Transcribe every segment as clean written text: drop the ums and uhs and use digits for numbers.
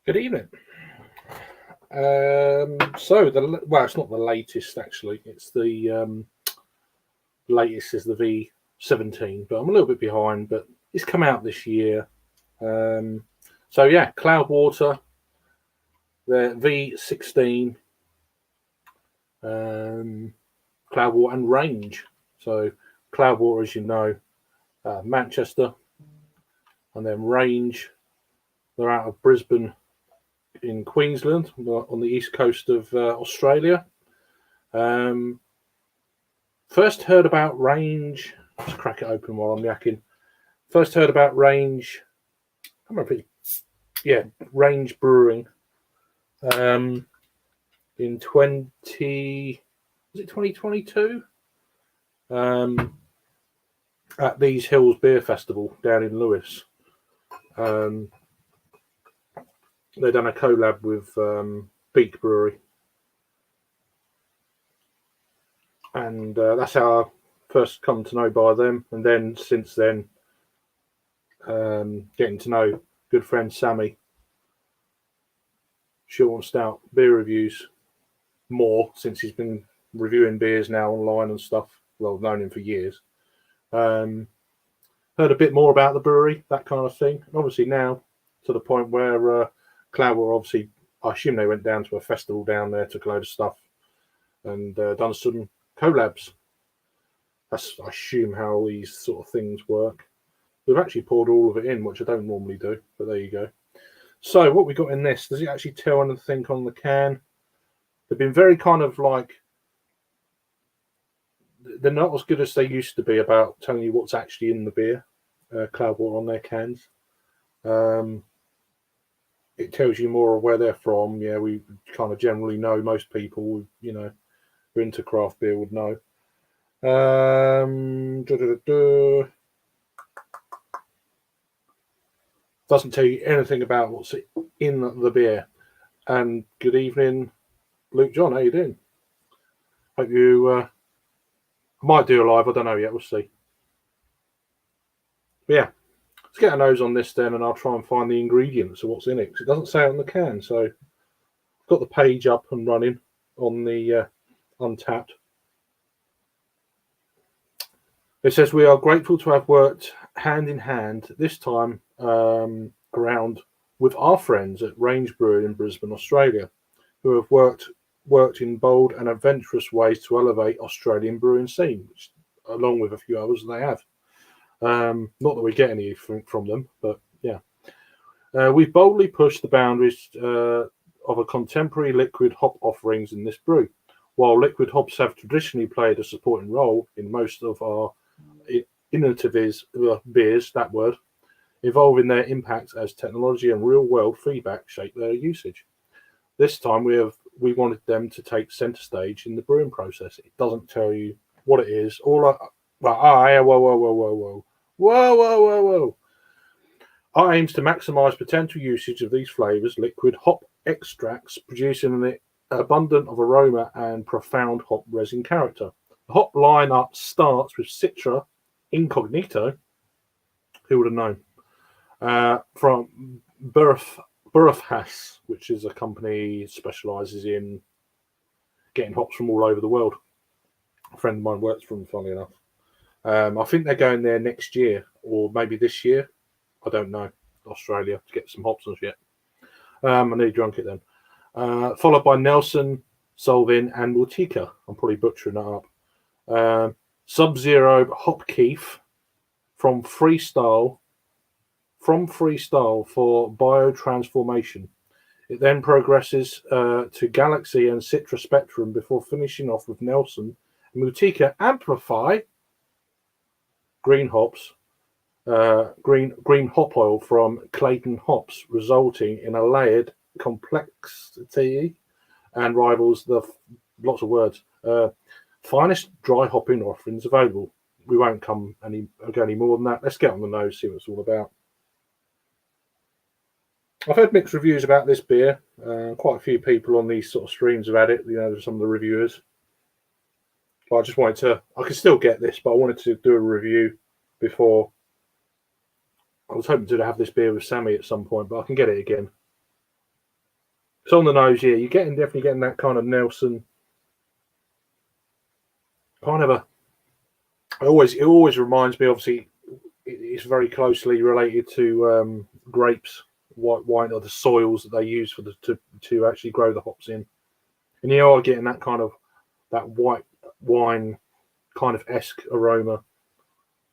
Good evening. Well, it's not the latest actually. It's the latest is the V17, but I'm a little bit behind. But it's come out this year. So yeah, Cloudwater, the V16, Cloudwater and Range. So Cloudwater, as you know, Manchester, and then Range. They're out of Brisbane in Queensland on the east coast of Australia. First heard about Range. Let's crack it open while I'm yakking. First heard about Range. I don't know if Range Brewing. In 2022? At These Hills Beer Festival down in Lewis. They've done a collab with Beak Brewery. And that's how I first come to know by them. And then since then, getting to know good friend Sammy. Short and stout beer reviews more since he's been reviewing beers now online and stuff. Well, I've known him for years. Heard a bit more about the brewery, that kind of thing. And obviously now to the point where Cloudwater, obviously, I assume they went down to a festival down there, took a load of stuff and done some collabs. That's, I assume, how these sort of things work. We've actually poured all of it in, which I don't normally do, but there you go. So what we got in this, does it actually tell anything on the can? They've been very kind of like, they're not as good as they used to be about telling you what's actually in the beer, Cloudwater on their cans. It tells you more of where they're from. Yeah, we kind of generally know, most people, you know, who are into craft beer would know. Doesn't tell you anything about what's in the beer. And good evening, Luke John. How you doing? Hope you might do a live. I don't know yet. We'll see. But yeah, let's get a nose on this then, and I'll try and find the ingredients of what's in it, because it doesn't say it on the can. So I've got the page up and running on the Untapped. It says, we are grateful to have worked hand in hand this time around with our friends at Range Brewing in Brisbane, Australia, who have worked in bold and adventurous ways to elevate Australian brewing scene, which, along with a few others, they have. Not that we get anything from them, but yeah. We've boldly pushed the boundaries of a contemporary liquid hop offerings in this brew. While liquid hops have traditionally played a supporting role in most of our innovative beers, that word, evolving their impact as technology and real-world feedback shape their usage. This time we wanted them to take centre stage in the brewing process. It doesn't tell you what it is. Whoa. Our aim is to maximise potential usage of these flavours, liquid hop extracts, producing an abundant of aroma and profound hop resin character. The hop lineup starts with Citra Incognito. Who would have known? From Burfhass, which is a company that specialises in getting hops from all over the world. A friend of mine works for them, funnily enough. I think they're going there next year, or maybe this year. I don't know. Australia, to get some hops and shit. I nearly drunk it then. Followed by Nelson, Solvin, and Multica. I'm probably butchering that up. Sub-Zero Hop Keef from Freestyle for biotransformation. It then progresses to Galaxy and Citra Spectrum before finishing off with Nelson and Multica Amplify green hops, green hop oil from Clayton hops, resulting in a layered complexity and rivals the lots of words finest dry hopping offerings available. We won't go any more than that. Let's get on the nose, see what it's all about. I've heard mixed reviews about this beer. Quite a few people on these sort of streams have had it, you know, some of the reviewers. But I just wanted to, I could still get this, but I wanted to do a review before. I was hoping to have this beer with Sammy at some point, but I can get it again. It's on the nose, yeah. You're definitely getting that kind of Nelson, kind of it always reminds me, obviously, it's very closely related to grapes, white wine, or the soils that they use for to actually grow the hops in. And you are getting that kind of that white wine kind of esque aroma.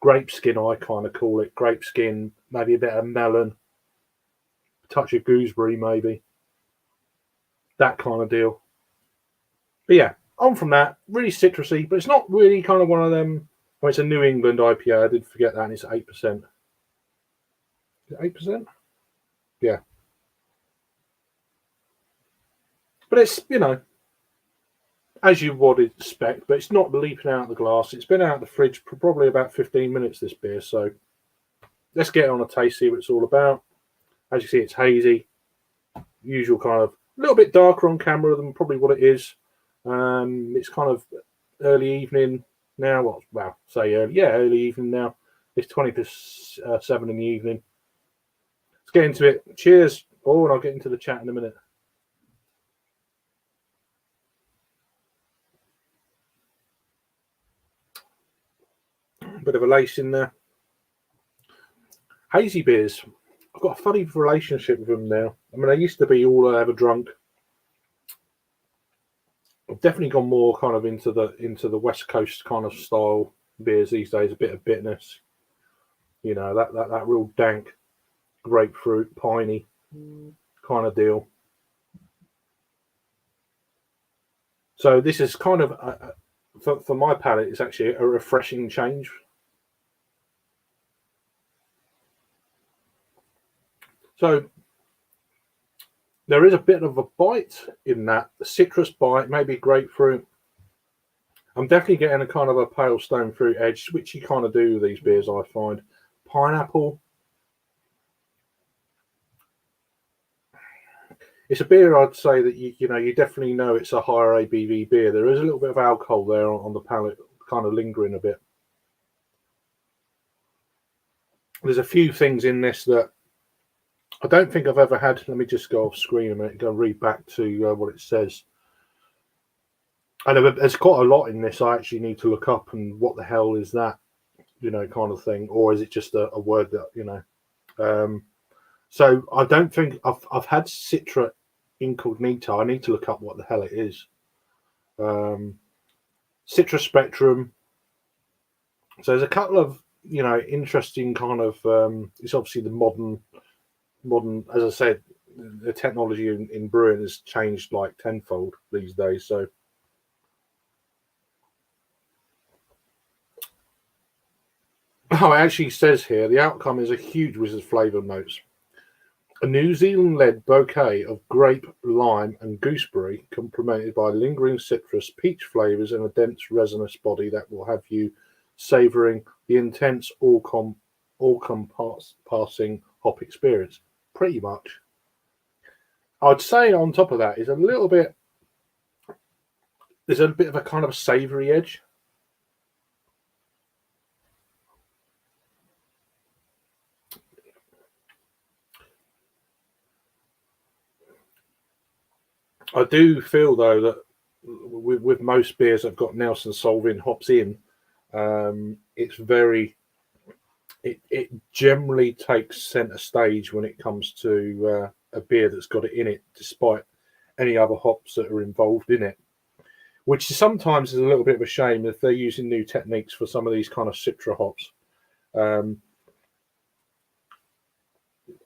Grape skin, I kind of call it. Grape skin, maybe a bit of melon, a touch of gooseberry, maybe. That kind of deal. But yeah, on from that, really citrusy, but it's not really kind of one of them. Well, it's a New England IPA. I did forget that, and it's 8%. Is it 8%? Yeah. But it's, as you would expect, but it's not leaping out of the glass. It's been out of the fridge for probably about 15 minutes, this beer. So let's get on a taste, see what it's all about. As you see, it's hazy. Usual kind of, a little bit darker on camera than probably what it is. It's kind of early evening now. Early evening now. It's 20 to 7 in the evening. Let's get into it. Cheers. Oh, and I'll get into the chat in a minute. Bit of a lace in there. Hazy beers. I've got a funny relationship with them now. I mean, I used to be all I ever drunk. I've definitely gone more kind of into the West Coast kind of style beers these days. A bit of bitterness, that real dank grapefruit, piney kind of deal. So this is kind of for my palate, it's actually a refreshing change. So there is a bit of a bite in that, the citrus bite, maybe grapefruit. I'm definitely getting a kind of a pale stone fruit edge, which you kind of do with these beers, I find. Pineapple. It's a beer I'd say that you definitely know it's a higher ABV beer. There is a little bit of alcohol there on the palate, kind of lingering a bit. There's a few things in this that I don't think I've ever had. Let me just go off screen a minute and go read back to what it says. And there's quite a lot in this I actually need to look up, and what the hell is that, kind of thing. Or is it just a word that, so I don't think I've had Citra Incognita. I need to look up what the hell it is. Citra Spectrum. So there's a couple of, interesting kind of, it's obviously the modern, as I said, the technology in brewing has changed like tenfold these days. So it actually says here the outcome is a huge whiz of flavour notes. A New Zealand-led bouquet of grape, lime, and gooseberry, complemented by lingering citrus, peach flavours, and a dense resinous body that will have you savouring the intense, all-encompassing hop experience. Pretty much. I'd say on top of that is there's a bit of a kind of savoury edge. I do feel though that with most beers that have got Nelson Sauvin hops in, it generally takes centre stage when it comes to a beer that's got it in it, despite any other hops that are involved in it, which sometimes is a little bit of a shame if they're using new techniques for some of these kind of Citra hops. I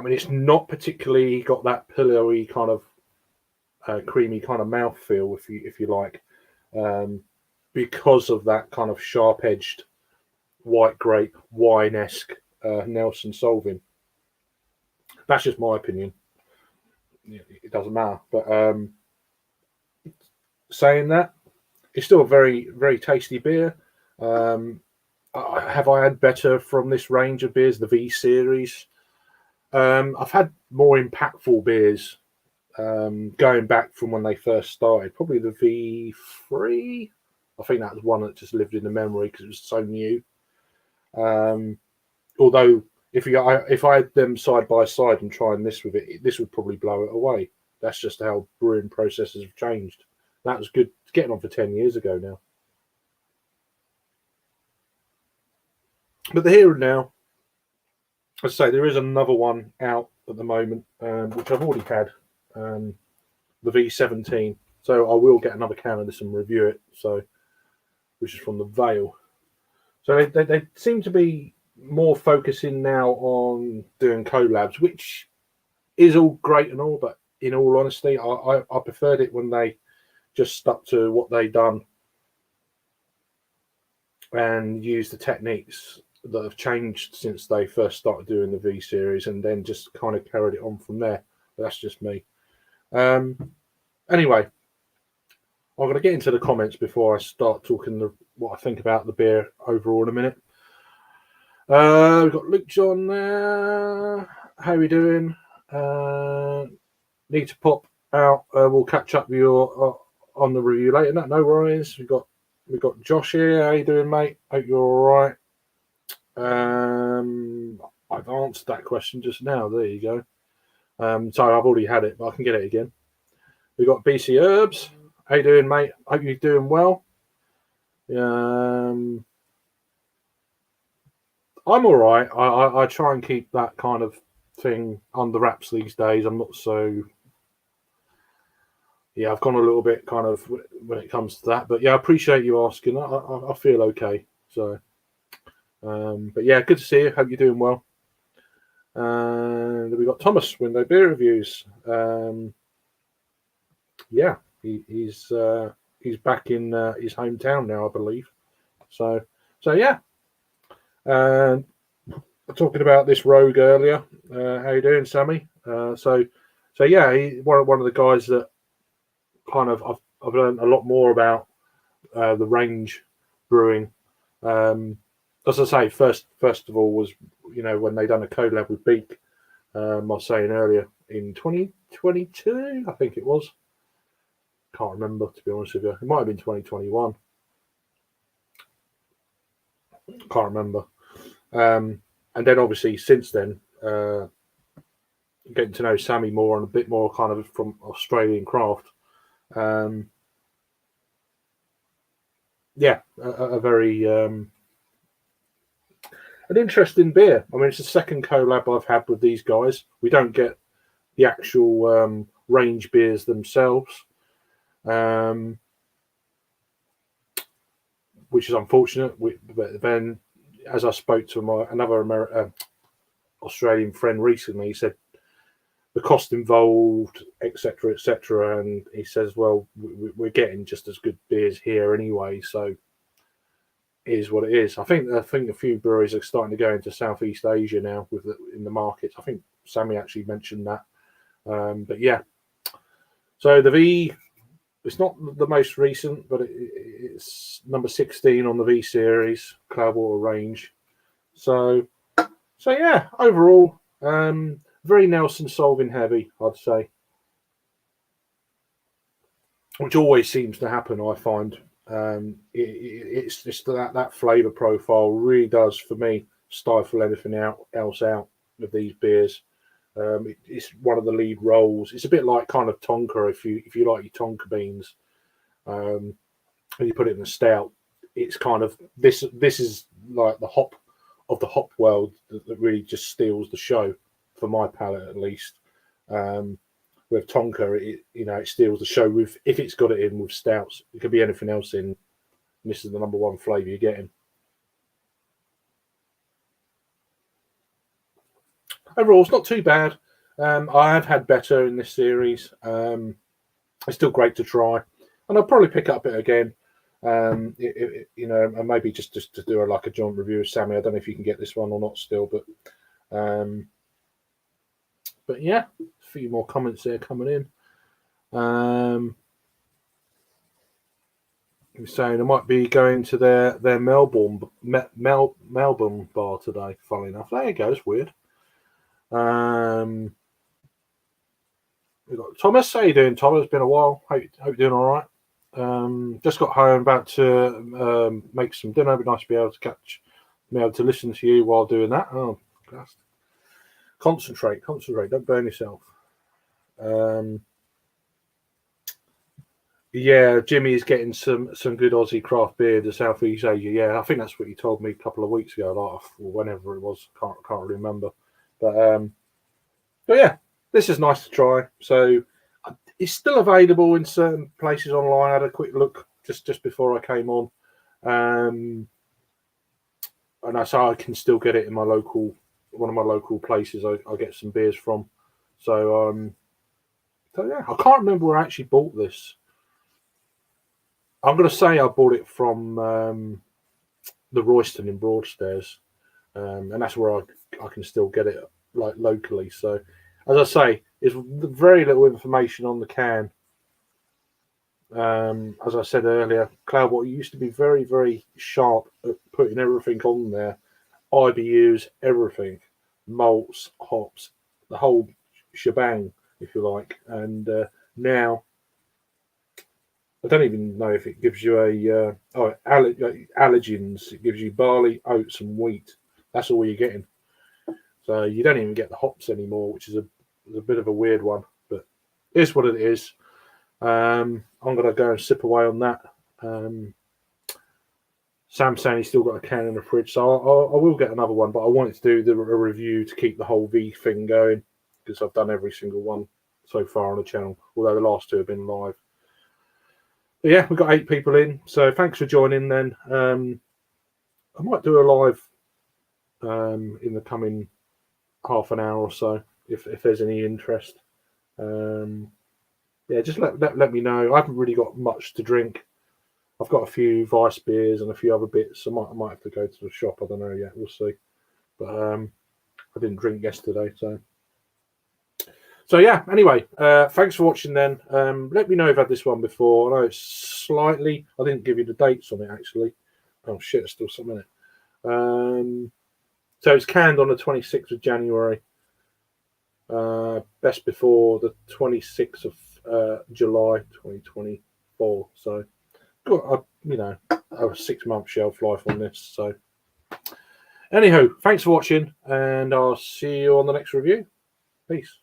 mean, it's not particularly got that pillowy kind of creamy kind of mouthfeel, if you like, because of that kind of sharp-edged white grape wine-esque Nelson Sauvin. That's just my opinion. It doesn't matter, but saying that, it's still a very, very tasty beer. Have I had better from this range of beers, the V series? I've had more impactful beers going back from when they first started. Probably the V3. I think that was one that just lived in the memory because it was so new. Although if I had them side by side and trying this with it, this would probably blow it away. that's just how brewing processes have changed. That was good. It's getting on for 10 years ago now. But the here and now, as I say, there is another one out at the moment, which I've already had, the V16. So I will get another can of this and review it. So, which is from the Vale. So they seem to be more focusing now on doing collabs, which is all great and all, but in all honesty, I preferred it when they just stuck to what they done and used the techniques that have changed since they first started doing the V series, and then just kind of carried it on from there. But that's just me. Anyway, I'm going to get into the comments before I start talking what I think about the beer overall in a minute. We've got Luke John there. How are we doing? Need to pop out. We'll catch up with you on the review later. No worries. We've got Josh here. How you doing, mate? Hope you're all right. I've answered that question just now. There you go. Sorry, I've already had it, but I can get it again. We've got BC Herbs. How you doing, mate? Hope you're doing well. I'm all right. I try and keep that kind of thing under wraps these days. I'm not so... Yeah, I've gone a little bit kind of when it comes to that. But yeah, I appreciate you asking. I feel okay. So, but yeah, good to see you. Hope you're doing well. And we got Thomas, Window Beer Reviews. Yeah, he's back in his hometown now, I believe. So yeah. Talking about this rogue earlier. How you doing, Sammy? So yeah, one of the guys that kind of I've learned a lot more about the range brewing. As I say, first of all was when they done a collab with Beak. I was saying earlier in 2022, I think it was. Can't remember, to be honest with you. It might have been 2021. Can't remember. And then obviously since then, getting to know Sammy more and a bit more kind of from Australian craft. Yeah, a very an interesting beer. I mean, it's the second collab I've had with these guys. We don't get the actual range beers themselves, which is unfortunate. But then, as I spoke to another Australian friend recently, he said the cost involved, etc., and he says, "Well, we're getting just as good beers here anyway, so it is what it is." I think a few breweries are starting to go into Southeast Asia now in the markets. I think Sammy actually mentioned that, but yeah. So the V, it's not the most recent, but it's number 16 on the V series Cloudwater range. So yeah, overall, very Nelson Solving heavy, I'd say, which always seems to happen. I find it's just that flavour profile really does, for me, stifle anything else out of these beers. It's one of the lead roles. It's a bit like kind of Tonka. If you like your Tonka beans, and you put it in a stout, it's kind of this is like the hop of the hop world that really just steals the show, for my palate at least. With Tonka, it steals the show with, if it's got it in with stouts. It could be anything else in. And this is the number one flavour you're getting. Overall, it's not too bad. I have had better in this series. It's still great to try, and I'll probably pick up it again. And maybe just to do a joint review of Sammy. I don't know if you can get this one or not still, but yeah, a few more comments there coming in. He's saying I might be going to their Melbourne bar today. Funnily enough, there you go. It's weird. We've got Thomas. How you doing, Thomas? It's been a while. Hope you're doing all right. Just got home, about to make some dinner. It'd be nice to be able to listen to you while doing that. Oh, gosh. Concentrate. Don't burn yourself. Yeah, Jimmy is getting some good Aussie craft beer to Southeast Asia. Yeah, I think that's what he told me a couple of weeks ago, like, or whenever it was. Can't remember, but yeah, this is nice to try. So it's still available in certain places online. I had a quick look just before I came on, and I saw I can still get it in my local one of my local places. I get some beers from. So yeah, I can't remember where I actually bought this. I'm going to say I bought it from the Royston in Broadstairs, and that's where I can still get it like locally. So, as I say, there's very little information on the can. As I said earlier, Cloudwater used to be very, very sharp at putting everything on there, IBUs, everything, malts, hops, the whole shebang, if you like. And now I don't even know if it gives you allergens. It gives you barley, oats, and wheat. That's all you're getting. So you don't even get the hops anymore, which is a bit of a weird one, but it is what it is. I'm gonna go and sip away on that. Sam's saying he's still got a can in the fridge, so I will get another one. But I wanted to do a review to keep the whole V thing going because I've done every single one so far on the channel, although the last two have been live. But yeah, we've got 8 people in, so thanks for joining. Then I might do a live in the coming half an hour or so if there's any interest. Yeah, just let me know. I haven't really got much to drink. I've got a few Vice beers and a few other bits. I might have to go to the shop. I don't know yet. We'll see. But I didn't drink yesterday, so yeah. Anyway, thanks for watching. Then let me know if you've had this one before. I know it's slightly. I didn't give you the dates on it actually. Oh shit, there's still some in it. So it's canned on the 26th of January. Best before the 26th of July 2024. So got a 6-month shelf life on this. So anyhow, thanks for watching, and I'll see you on the next review. Peace.